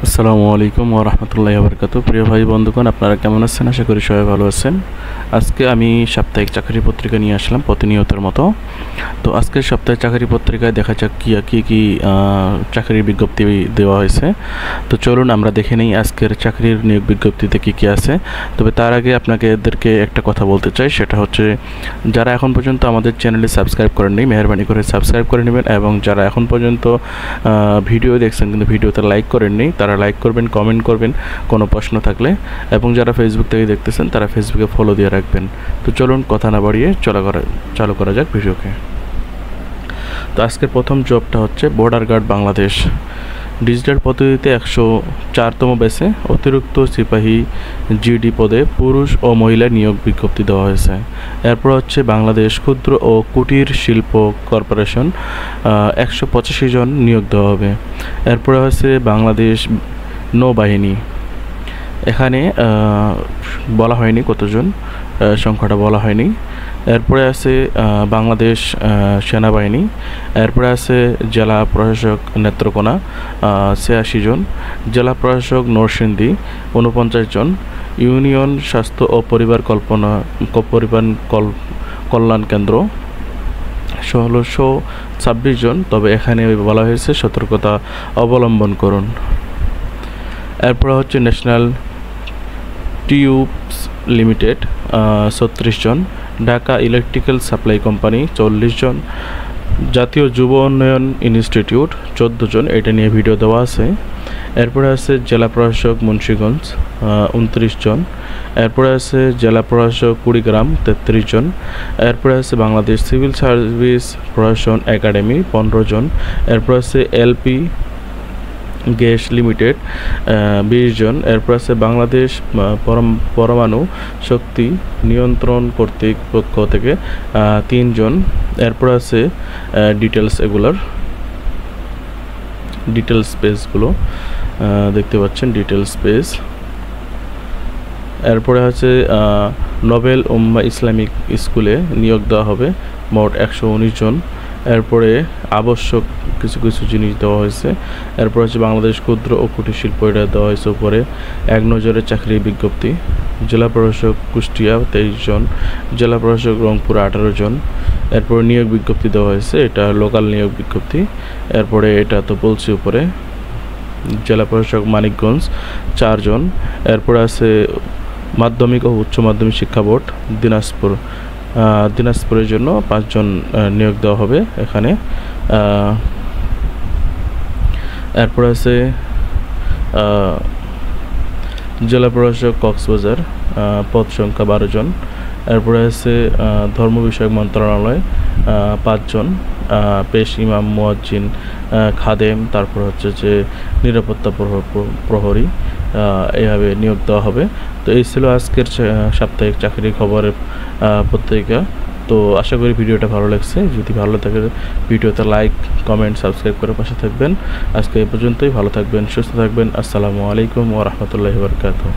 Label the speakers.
Speaker 1: আসসালামু আলাইকুম ওয়া রাহমাতুল্লাহি ওয়া বারাকাতুহু। প্রিয় ভাই বন্ধুগণ, আপনারা কেমন আছেন? আশা করি সবাই ভালো আছেন। আজকে আমি সাপ্তাহিক চাকরি পত্রিকা নিয়ে আসলাম প্রতিনিয়তের মতো। তো আজকের সপ্তাহের চাকরি পত্রিকায় দেখা যাক কি চাকরির বিজ্ঞপ্তি দেওয়া হয়েছে। তো চলুন আমরা দেখে নিই আজকের চাকরির নিয়োগ বিজ্ঞপ্তিতে কি আছে। তবে তার আগে এদেরকে একটা কথা বলতে চাই, সেটা হচ্ছে যারা এখন পর্যন্ত আমাদের চ্যানেলে সাবস্ক্রাইব করেননি, মেহেরবানি করে সাবস্ক্রাইব করে নেবেন, এবং যারা এখন পর্যন্ত ভিডিও দেখছেন কিন্তু ভিডিওতে লাইক করেননি, তারা লাইক করবেন, কমেন্ট করবেন কোনো প্রশ্ন থাকলে, এবং যারা ফেসবুক থেকে দেখতেছেন তারা ফেসবুকে ফলো দিয়ে রাখবেন। তো চলুন কথা না বাড়িয়ে চালু করা যাক ভিডিওকে। তো আজকের প্রথম জবটা হচ্ছে বর্ডার গার্ড বাংলাদেশ। ডিজিটাল পদ্ধতিতে 104তম ব্যাচে অতিরিক্ত সিপাহী জিডি পদে পুরুষ ও মহিলা নিয়োগ বিজ্ঞপ্তি দেওয়া হয়েছে। এরপর হচ্ছে বাংলাদেশ ক্ষুদ্র ও কুটির শিল্প কর্পোরেশন, 185 জন নিয়োগ দেওয়া হবে। এরপরে হচ্ছে বাংলাদেশ নৌবাহিনী, এখানে বলা হয়নি কতজন, সংখ্যাটা বলা হয়নি। এরপরে আছে বাংলাদেশ সেনাবাহিনী, এরপরে আছে জেলা প্রশাসক নেত্রকোনা, 86 জন, জেলা প্রশাসক নরসিংদী 49 জন, ইউনিয়ন স্বাস্থ্য ও পরিবার কল্যাণ কেন্দ্র 1626 জন, তবে এখানে বলা হয়েছে সতর্কতা অবলম্বন করুন। এরপর হচ্ছে ন্যাশনাল টিউবস লিমিটেড 36 জন, ঢাকা ইলেকট্রিক্যাল সাপ্লাই কোম্পানি 40 জন, জাতীয় যুব উন্নয়ন ইনস্টিটিউট 14 জন, এটা নিয়ে ভিডিও দেওয়া আছে। এরপরে আছে জেলা প্রশাসক মুন্সিগঞ্জ 29 জন, এরপরে আছে জেলা প্রশাসক কুড়িগ্রাম 33 জন, এরপরে আছে বাংলাদেশ সিভিল সার্ভিস প্রশাসন একাডেমি 15 জন, এরপর আছে এলপি গ্যাস লিমিটেড 20 জন, এরপর আছে বাংলাদেশ পরমাণু শক্তি নিয়ন্ত্রণ কর্তৃপক্ষ থেকে 3 জন, এরপর আছে ডিটেলস পেজগুলো দেখতে পাচ্ছেন, ডিটেলস পেজ। এরপরে আছে নোবেল উম্মাহ ইসলামিক স্কুলে নিয়োগ দেওয়া হবে, মোট 119 জন। এরপরে আবশ্যক কিছু জিনিস দেওয়া হয়েছে। এরপর হচ্ছে বাংলাদেশ ক্ষুদ্র ও কুটির শিল্প, এটা দেওয়া হয়েছে উপরে। এক নজরে চাকরির বিজ্ঞপ্তি। জেলা প্রশাসক কুষ্টিয়া 23 জন, জেলা প্রশাসক রংপুর 18 জন। এরপরে নিয়োগ বিজ্ঞপ্তি দেওয়া হয়েছে, এটা লোকাল নিয়োগ বিজ্ঞপ্তি। এরপরে এটা তো বলছি উপরে, জেলা প্রশাসক মানিকগঞ্জ 4 জন। এরপরে আছে মাধ্যমিক ও উচ্চ মাধ্যমিক শিক্ষা বোর্ড দিনাজপুরের জন্য 5 জন নিয়োগ দেওয়া হবে এখানে। এরপর আছে জেলা প্রশাসক কক্সবাজার, পদ সংখ্যা 12 জন। এরপরে আছে ধর্ম বিষয়ক মন্ত্রণালয় 5 জন, পেশ ইমাম, মুয়াজ্জিন, খাদেম, তারপর হচ্ছে যে নিরাপত্তা প্রহরী, এইভাবে নিয়োগ দেওয়া হবে। তো এই ছিল আজকের সাপ্তাহিক চাকরির খবরের পত্রিকা। তো আশা করি ভিডিওটা ভালো লাগছে। যদি ভালো থাকে ভিডিওতে লাইক, কমেন্ট, সাবস্ক্রাইব করে পাশে থাকবেন। আজকে এই পর্যন্তই। ভালো থাকবেন, সুস্থ থাকবেন। আসসালামু আলাইকুম ওয়া রাহমাতুল্লাহি ওয়া বারাকাতুহু।